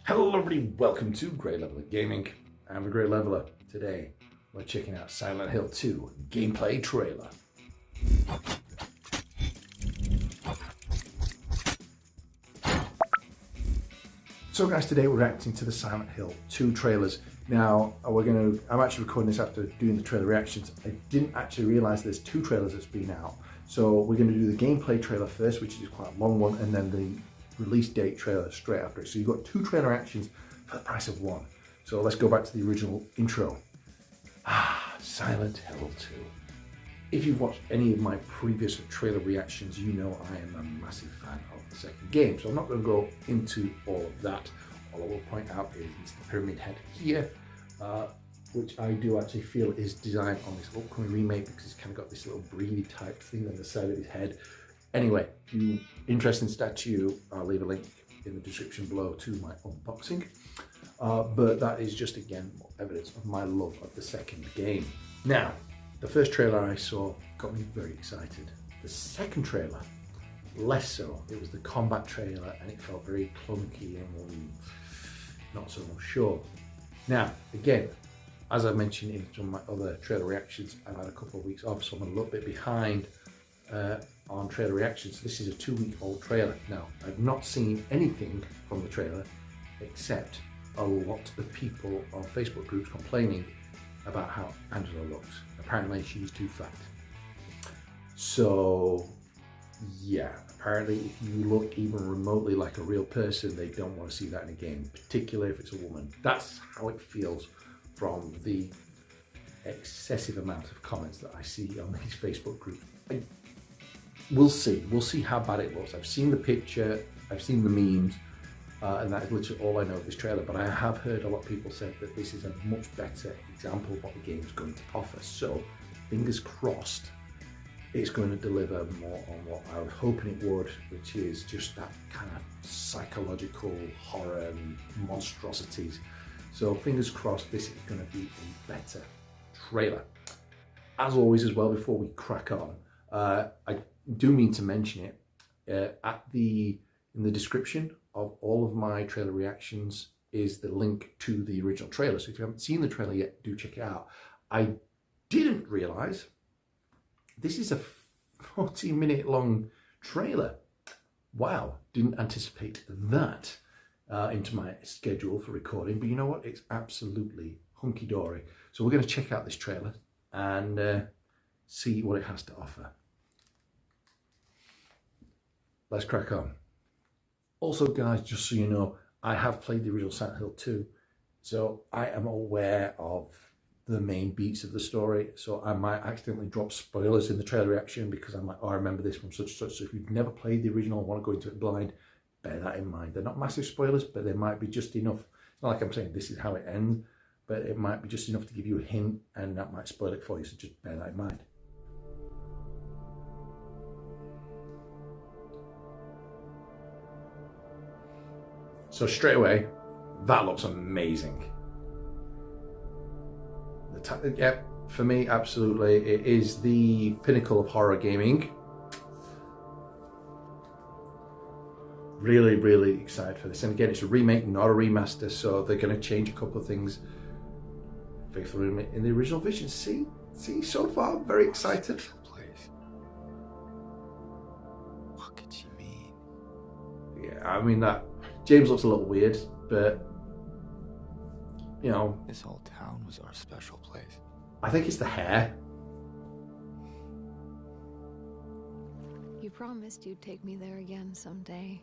Hello everybody, welcome to Great Leveler Gaming. I'm the Great Leveler. Today we're checking out Silent Hill 2 gameplay trailer. So guys, today we're reacting to the Silent Hill 2 trailers. Now I'm actually recording this after doing the trailer reactions. I didn't actually realise there's two trailers that's been out. So we're going to do the gameplay trailer first, which is quite a long one, and then the release date trailer straight after it. So you've got two trailer reactions for the price of one. So let's go back to the original intro. Silent Hill 2. If you've watched any of my previous trailer reactions, you know I am a massive fan of the second game. So I'm not going to go into all of that. All I will point out is the pyramid head here, which I do actually feel is designed on this upcoming remake because it's kind of got this little breathy type thing on the side of his head. Anyway, if you're interested in statue, I'll leave a link in the description below to my unboxing. But that is just, again, more evidence of my love of the second game. Now, the first trailer I saw got me very excited. The second trailer, less so. It was the combat trailer and it felt very clunky and not so sure. Now, again, as I mentioned in some of my other trailer reactions, I've had a couple of weeks off, so I'm a little bit behind on trailer reactions. This is a 2-week-old trailer. Now, I've not seen anything from the trailer except a lot of people on Facebook groups complaining about how Angela looks. Apparently she's too fat. So yeah, apparently if you look even remotely like a real person, they don't want to see that in a game, particularly if it's a woman. That's how it feels from the excessive amount of comments that I see on these Facebook groups. We'll see how bad it looks. I've seen the picture, I've seen the memes, and that is literally all I know of this trailer, but I have heard a lot of people say that this is a much better example of what the game's going to offer. So fingers crossed it's going to deliver more on what I was hoping it would, which is just that kind of psychological horror and monstrosities. So fingers crossed this is going to be a better trailer. As always as well, before we crack on, I do mean to mention it, in the description of all of my trailer reactions is the link to the original trailer. So if you haven't seen the trailer yet, do check it out. I didn't realise this is a 40-minute long trailer. Wow, didn't anticipate that into my schedule for recording, but you know what? It's absolutely hunky-dory. So we're going to check out this trailer and see what it has to offer. Let's crack on. Also guys, just so you know, I have played the original Silent Hill 2, so I am aware of the main beats of the story, so I might accidentally drop spoilers in the trailer reaction because I'm like, oh, I remember this from such and such. So if you've never played the original and want to go into it blind, bear that in mind. They're not massive spoilers, but they might be just enough. It's not like I'm saying this is how it ends, but it might be just enough to give you a hint, and that might spoil it for you, so just bear that in mind. So straight away, that looks amazing. Yep, for me, absolutely, it is the pinnacle of horror gaming. Really, really excited for this. And again, it's a remake, not a remaster, so they're going to change a couple of things faithfully in the original vision. See, so far, I'm very excited. What could she mean? Yeah, I mean that. James looks a little weird, but you know, this whole town was our special place. I think it's the hair. You promised you'd take me there again someday,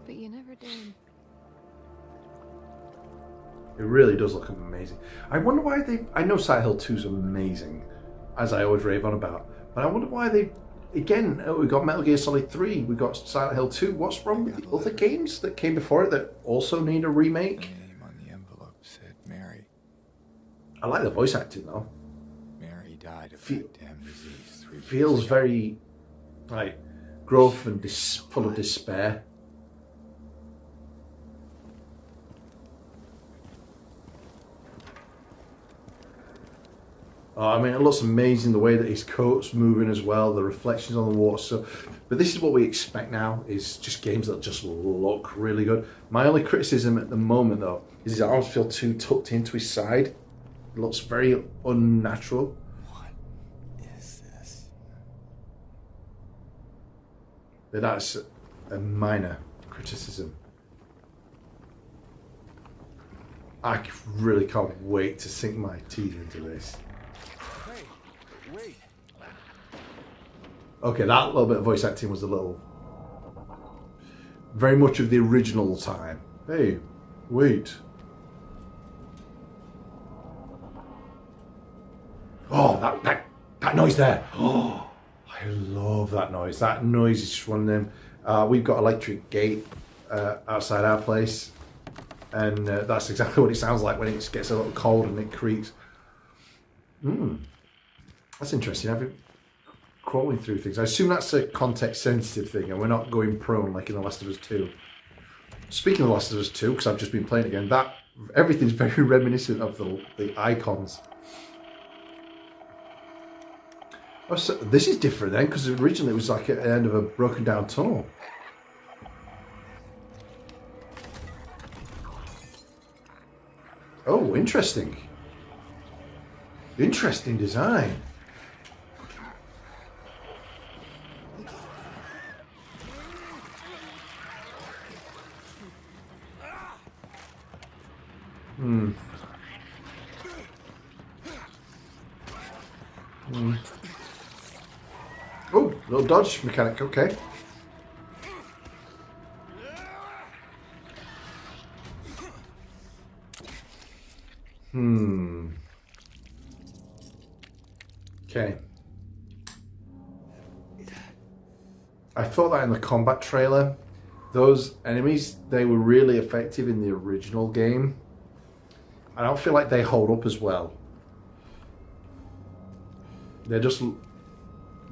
but you never did. It really does look amazing. I wonder why I know Silent Hill 2 is amazing, as I always rave on about, but I wonder why again, we got Metal Gear Solid 3, we got Silent Hill 2. What's wrong with the other games that came before it that also need a remake? The name on the envelope said Mary. I like the voice acting though. Mary died of that damn disease 3 years Feels ago. very like gruff and full of despair. I mean, it looks amazing the way that his coat's moving as well, the reflections on the water. So, but this is what we expect now, is just games that just look really good. My only criticism at the moment, though, is his arms feel too tucked into his side. It looks very unnatural. What is this? But that's a minor criticism. I really can't wait to sink my teeth into this. Hey, wait. Okay, that little bit of voice acting was a little... very much of the original time. Hey, wait. Oh, that noise there. Oh, I love that noise. That noise is just one of them. We've got electric gate outside our place. And that's exactly what it sounds like when it gets a little cold and it creaks. That's interesting. I've been crawling through things. I assume that's a context-sensitive thing, and we're not going prone like in The Last of Us 2. Speaking of The Last of Us 2, because I've just been playing again, everything's very reminiscent of the icons. Oh, so this is different then, because originally it was like at the end of a broken-down tunnel. Oh, interesting. Interesting design. Oh, little dodge mechanic, okay. Okay. I thought that in the combat trailer, those enemies, they were really effective in the original game. I don't feel like they hold up as well. They're just...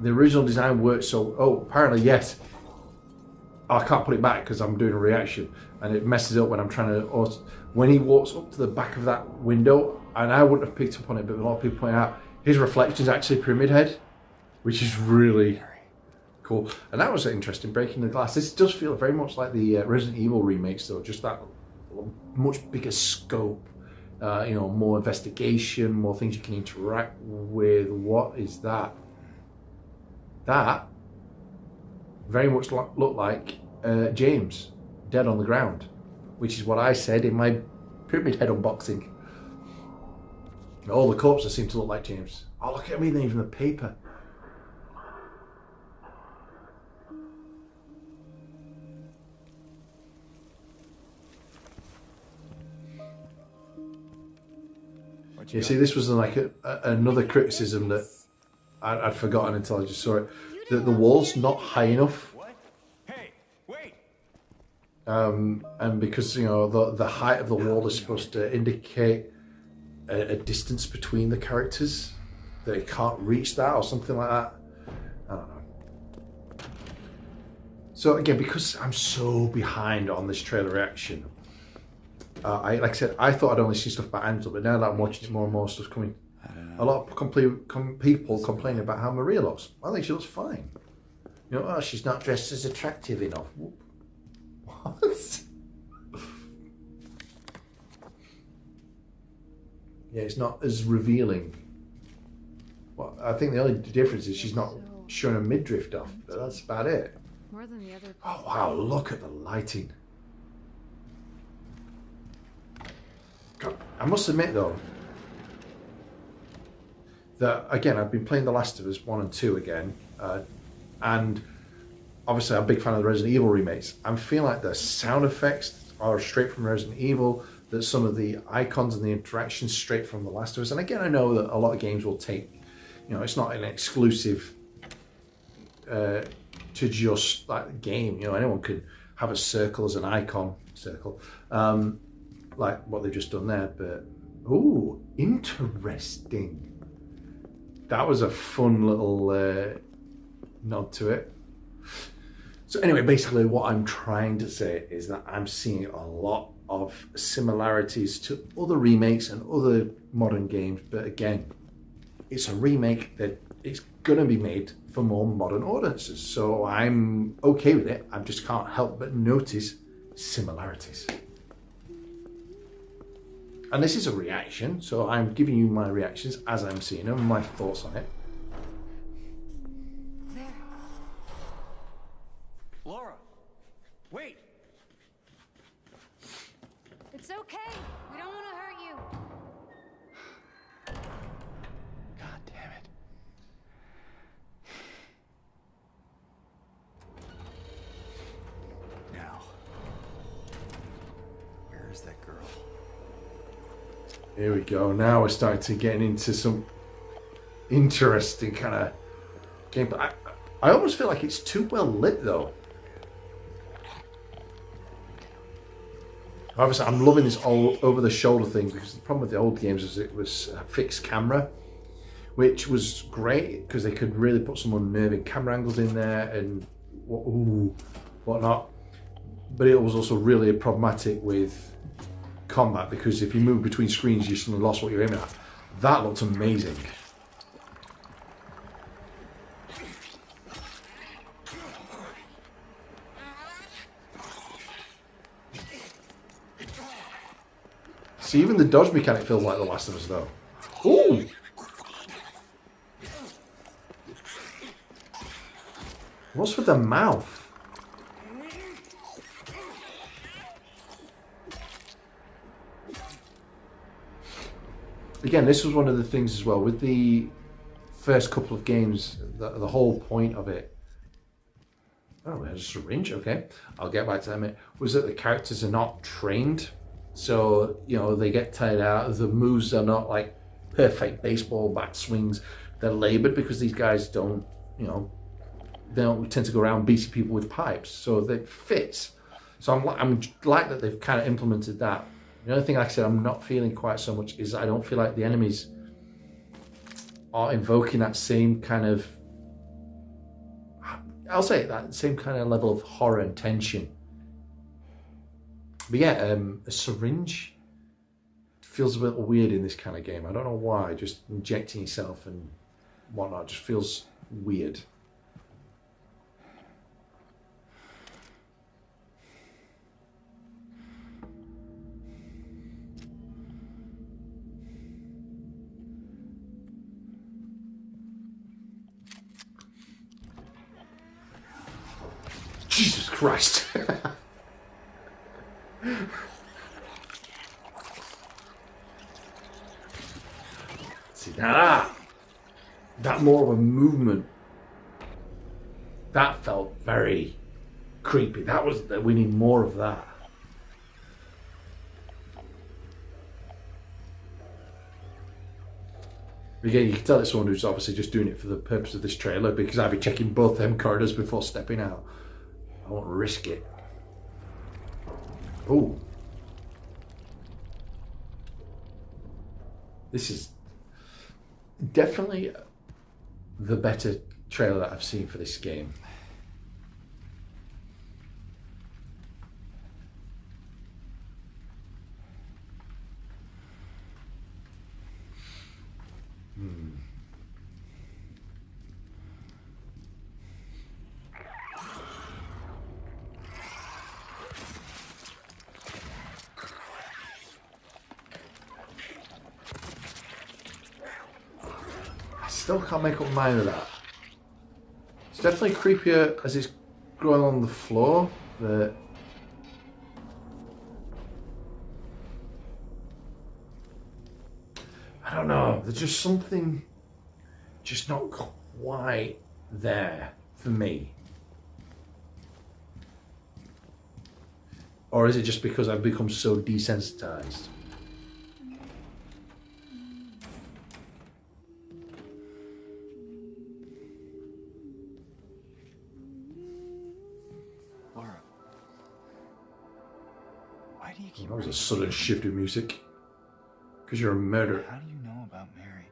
the original design worked so... oh, apparently, yes. I can't put it back because I'm doing a reaction. And it messes up when I'm trying to... when he walks up to the back of that window, and I wouldn't have picked up on it, but a lot of people point out, his reflection is actually Pyramid Head, which is really cool. And that was interesting, breaking the glass. This does feel very much like the Resident Evil remakes, though. Just that much bigger scope. You know, more investigation, more things you can interact with. What is that? That very much looked like James, dead on the ground, which is what I said in my Pyramid Head unboxing. All the corpses seem to look like James. Oh, look at me, even the paper. You see, this was like another criticism that I'd forgotten until I just saw it. That the wall's not high enough. What? Hey, wait. And because, you know, the height of the wall is supposed to indicate a distance between the characters, that it can't reach that or something like that. I don't know. So again, because I'm so behind on this trailer reaction, like I said, I thought I'd only seen stuff about Angela, but now that I'm watching it, more and more stuff's coming. A lot of people complaining about how Maria looks. I think she looks fine. You know, oh, she's not dressed as attractive enough. What? Yeah, it's not as revealing. Well, I think the only difference is she's not showing a midriff off, but that's about it. More than the other. Oh wow, look at the lighting. God, I must admit though, that again, I've been playing The Last of Us 1 and 2 again, and obviously I'm a big fan of the Resident Evil remakes. I'm feeling like the sound effects are straight from Resident Evil, that some of the icons and the interactions straight from The Last of Us. And again, I know that a lot of games will take, you know, it's not an exclusive to just that game. You know, anyone could have a circle as an icon, like what they've just done there. But, ooh, interesting. That was a fun little nod to it. So anyway, basically what I'm trying to say is that I'm seeing a lot of similarities to other remakes and other modern games, but again, it's a remake that it's going to be made for more modern audiences. So I'm okay with it. I just can't help but notice similarities. And this is a reaction, so I'm giving you my reactions as I'm seeing them, my thoughts on it. There. Laura, wait. It's okay. We don't want to hurt you. God damn it. Now, where is that girl? Here we go. Now we're starting to get into some interesting kind of gameplay. I almost feel like it's too well lit though. Obviously, I'm loving this all over the shoulder thing because the problem with the old games is it was a fixed camera, which was great because they could really put some unnerving camera angles in there and whatnot. But it was also really problematic with combat because if you move between screens, you suddenly lost what you're aiming at. That looked amazing. See, even the dodge mechanic feels like The Last of Us, though. Ooh! What's with the mouth? Again, this was one of the things as well with the first couple of games. The whole point of it. Oh, there's a syringe. Okay, I'll get back to that in a minute. Was that the characters are not trained, so you know they get tired out. The moves are not like perfect baseball bat swings. They're laboured because these guys don't, you know, they don't tend to go around beating people with pipes, so that fits. So I'm like that they've kind of implemented that. The only thing, like I said, I'm not feeling quite so much is I don't feel like the enemies are invoking that same kind of, I'll say that same kind of level of horror and tension. But yeah, a syringe feels a little weird in this kind of game. I don't know why, just injecting yourself and whatnot just feels weird. Jesus Christ. See, now that more of a movement, that felt very creepy. We need more of that. Again, you can tell it's someone who's obviously just doing it for the purpose of this trailer because I'd be checking both them corridors before stepping out. I won't risk it. Oh. This is definitely the better trailer that I've seen for this game. Still can't make up my mind with that. It's definitely creepier as it's growing on the floor, but I don't know. There's just something just not quite there for me. Or is it just because I've become so desensitized? Laura. Why do you keep... That was a sudden shift in music. Because you're a murderer. How do you know about Mary?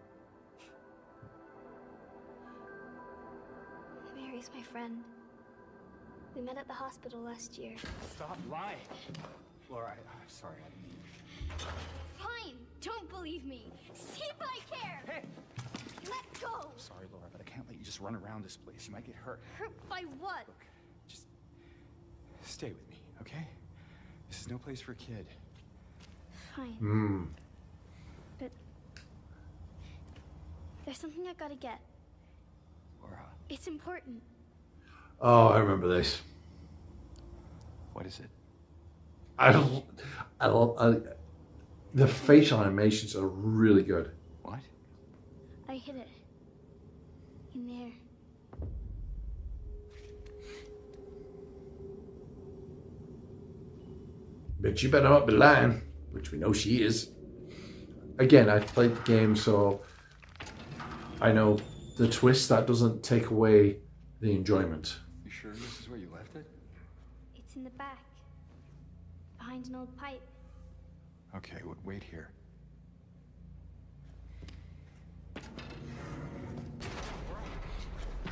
Mary's my friend. We met at the hospital last year. Stop lying. Laura, I'm sorry, I didn't mean... Fine! Don't believe me! See if I care! Hey! Let go! Sorry, Laura, but I can't let you just run around this place. You might get hurt. Hurt by what? Look, just stay with me, okay? This is no place for a kid. Fine. But there's something I gotta get. Laura, It's important. Oh, I remember this. what is it? The facial animations are really good. What? I hid it. In there. But you better not be lying, which we know she is. Again, I've played the game, so I know the twist. That doesn't take away the enjoyment. You sure this is where you left it? It's in the back. Behind an old pipe. Okay, wait here.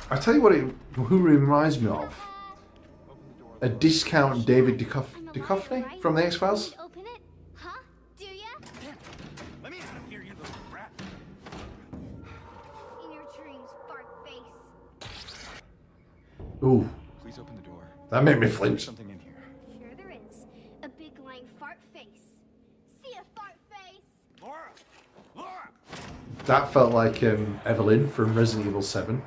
I tell you what, who reminds me of? A discount David Duchovny right? from the X-Files. You open it? Huh? Do ya? Let me out of here, you little brat. In your dreams, fart face. Ooh, Please open the door. that made me There's flinch. something in here. Sure there is. A big lying fart face. See a fart face? Laura! Laura! That felt like Evelyn from Resident Evil 7.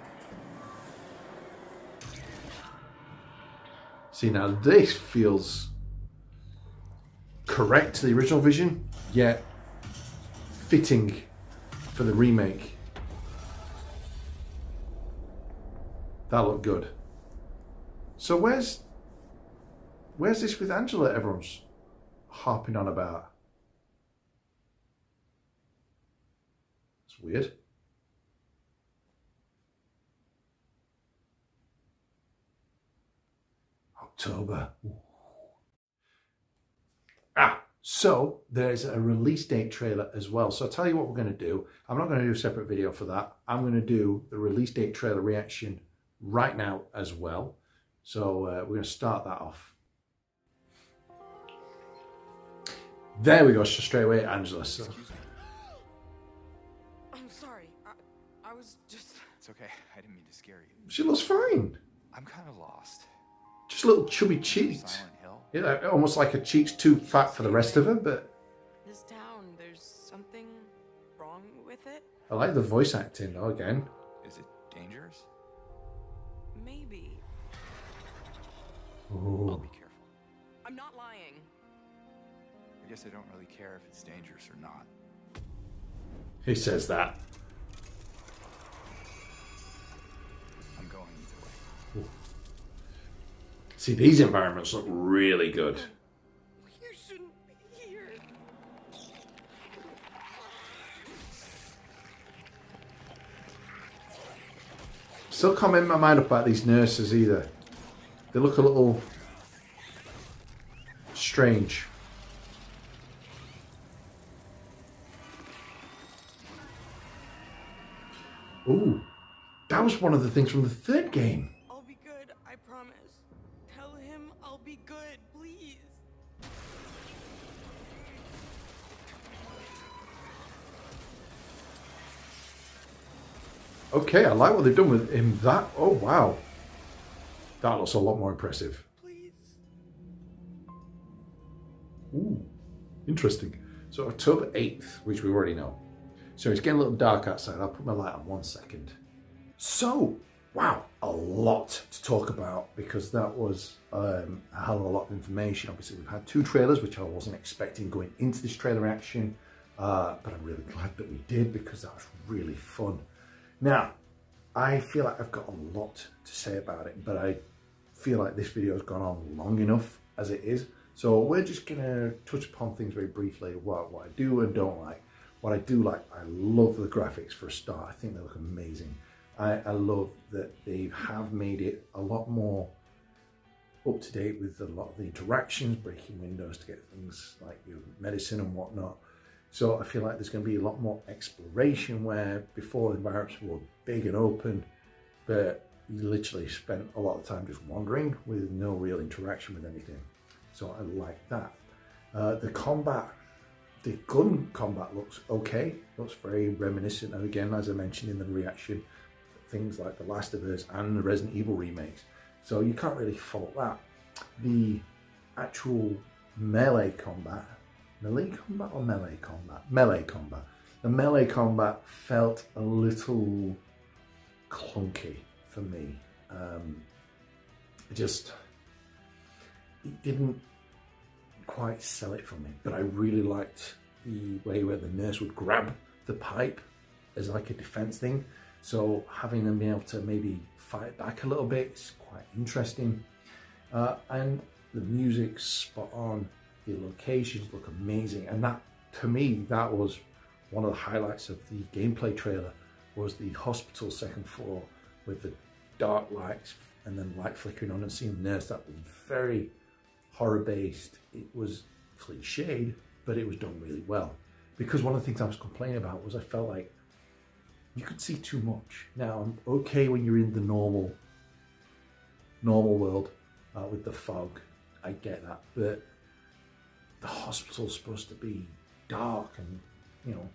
See, now this feels correct to the original vision, yet fitting for the remake. That looked good. So where's this with Angela everyone's harping on about? It's weird. October. So there's a release date trailer as well. So I'll tell you what we're going to do. I'm not going to do a separate video for that. I'm going to do the release date trailer reaction right now as well. So we're going to start that off. There we go, so straight away, Angela. So. Excuse me. I'm sorry. I was just... It's okay. I didn't mean to scare you. She looks fine. I'm kind of lost. Just little chubby cheeks. Silent Hill? Yeah, almost like her cheeks too fat for the rest of her, but This town, there's something wrong with it? I like the voice acting though, again. Is it dangerous? Maybe. I'll Ooh. be careful. I'm not lying. I guess I don't really care if it's dangerous or not. He says that. I'm going either way. See, these environments look really good. You shouldn't be here. Still can't make my mind up about these nurses either. They look a little strange. Ooh, that was one of the things from the third game. I'll be good, I promise. Tell him I'll be good, please. Okay, I like what they've done with him. That, oh wow. That looks a lot more impressive. Please. Ooh, interesting. So October 8th, which we already know. So it's getting a little dark outside. I'll put my light on 1 second. So, wow, a lot to talk about because that was a hell of a lot of information. Obviously, we've had 2 trailers, which I wasn't expecting going into this trailer reaction. But I'm really glad that we did because that was really fun. Now, I feel like I've got a lot to say about it, but I feel like this video has gone on long enough as it is. So we're just gonna touch upon things very briefly, what I do and don't like. What I do like, I love the graphics for a start. I think they look amazing. I love that they have made it a lot more up to date with a lot of the interactions, breaking windows to get things like your medicine and whatnot. So I feel like there's going to be a lot more exploration where before the environments were big and open, but you literally spent a lot of time just wandering with no real interaction with anything. So I like that. The combat The gun combat looks okay, looks very reminiscent, and again, as I mentioned in the reaction, things like The Last of Us and the Resident Evil remakes. So you can't really fault that. The actual melee combat, the melee combat felt a little clunky for me. It didn't quite sell it for me, but I really liked the way where the nurse would grab the pipe as like a defense thing. So having them be able to maybe fight back a little bit is quite interesting. And the music's spot on, the locations look amazing, and that, to me, that was one of the highlights of the gameplay trailer, was the hospital second floor with the dark lights and then light flickering on and seeing the nurse. That was very horror based. It was cliched, but it was done really well. Because one of the things I was complaining about was I felt like you could see too much. Now, I'm okay when you're in the normal world with the fog, I get that, but the hospital's supposed to be dark and, you know,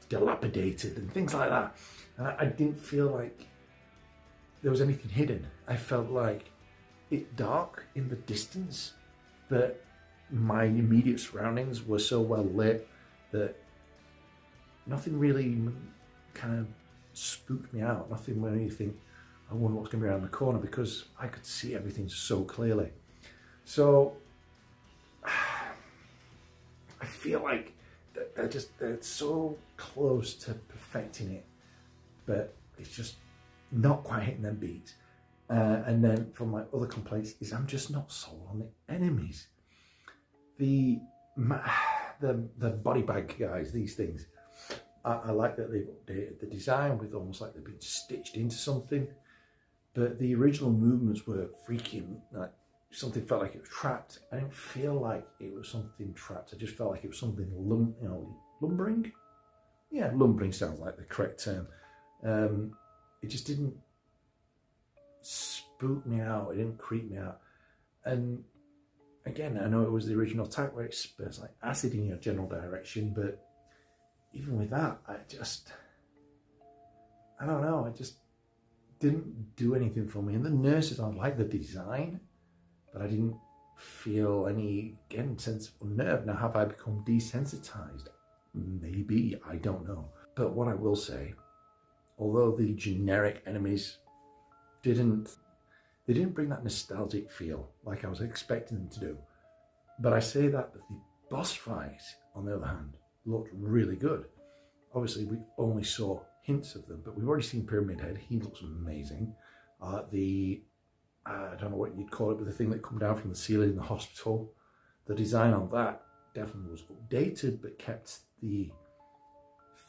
dilapidated and things like that. And I didn't feel like there was anything hidden. I felt like it's dark in the distance, but my immediate surroundings were so well lit that nothing really kind of spooked me out. Nothing where you think, I wonder what's going to be around the corner, because I could see everything so clearly. So I feel like they're so close to perfecting it, but it's just not quite hitting them beats. And then from my other complaints is I'm just not sold on the enemies. The body bag guys, these things, I like that they've updated the design with almost like they've been stitched into something. But the original movements were freaking, like something felt like it was trapped. I didn't feel like it was something trapped. I just felt like it was something lumbering. Yeah, lumbering sounds like the correct term. It just didn't spook me out. It didn't creep me out. And again, I know it was the original attack where it spurs like acid in your general direction, but even with that, I don't know, it just didn't do anything for me. And the nurses, I like the design, but I didn't feel any, again, sense of unnerved. Now, have I become desensitized? Maybe, I don't know. But what I will say, although the generic enemies didn't bring that nostalgic feel like I was expecting them to do. But I say that, but the boss fights, on the other hand, looked really good. Obviously, we only saw hints of them, but we've already seen Pyramid Head. He looks amazing. I don't know what you'd call it, but the thing that come down from the ceiling in the hospital, the design on that definitely was updated, but kept the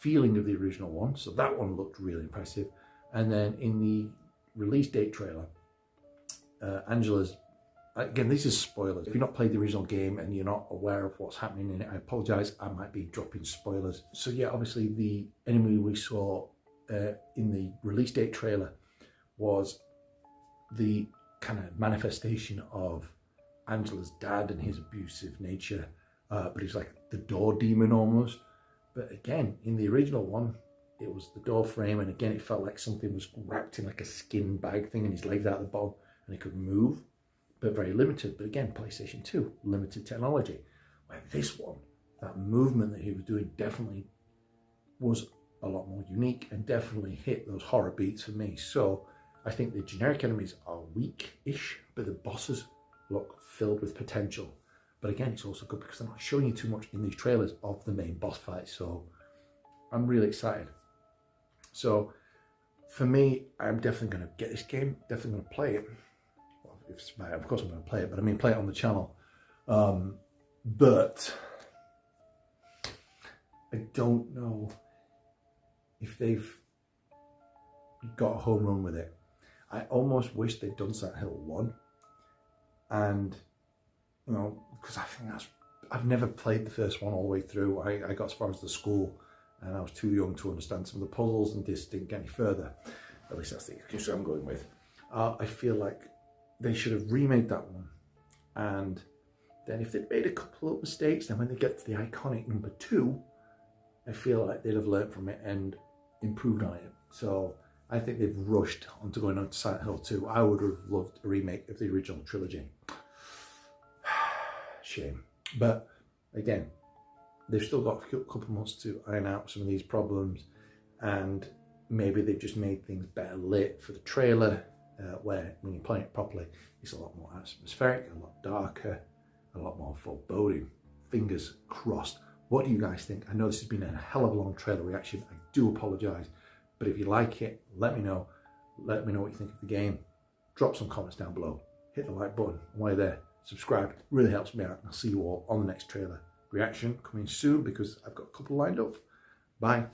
feeling of the original one. So that one looked really impressive. And then in the release date trailer, Angela's, again, this is spoilers. If you've not played the original game and you're not aware of what's happening in it, I apologize. I might be dropping spoilers. So yeah, obviously the enemy we saw in the release date trailer was the kind of manifestation of Angela's dad and his abusive nature, but he's like the door demon almost. But again, in the original one, it was the door frame, and again, it felt like something was wrapped in like a skin bag thing, and his legs out the bottom, and he could move, but very limited. But again, PlayStation 2, limited technology. Where this one, that movement that he was doing definitely was a lot more unique and definitely hit those horror beats for me. So I think the generic enemies are weak-ish, but the bosses look filled with potential. But again, it's also good because they're not showing you too much in these trailers of the main boss fight. So I'm really excited. So for me, I'm definitely going to get this game, definitely going to play it. Well, if it's my, of course I'm going to play it, but I mean play it on the channel. But I don't know if they've got a home run with it. I almost wish they'd done Silent Hill 1. And, you know, because I think I've never played the first one all the way through. I got as far as the school, and I was too young to understand some of the puzzles and just didn't get any further. At least that's the excuse I'm going with. I feel like they should have remade that one, and then if they'd made a couple of mistakes, then when they get to the iconic number 2, I feel like they'd have learned from it and improved on it. So I think they've rushed onto going on to Silent Hill 2. I would have loved a remake of the original trilogy. Shame. But again, they've still got a couple months to iron out some of these problems, and maybe they've just made things better lit for the trailer, where when you're playing it properly, it's a lot more atmospheric, a lot darker, a lot more foreboding. Fingers crossed. What do you guys think? I know this has been a hell of a long trailer reaction. I do apologise. But if you like it, let me know. Let me know what you think of the game. Drop some comments down below. Hit the like button. And while you're there, subscribe. It really helps me out. And I'll see you all on the next trailer reaction coming soon, because I've got a couple lined up. Bye.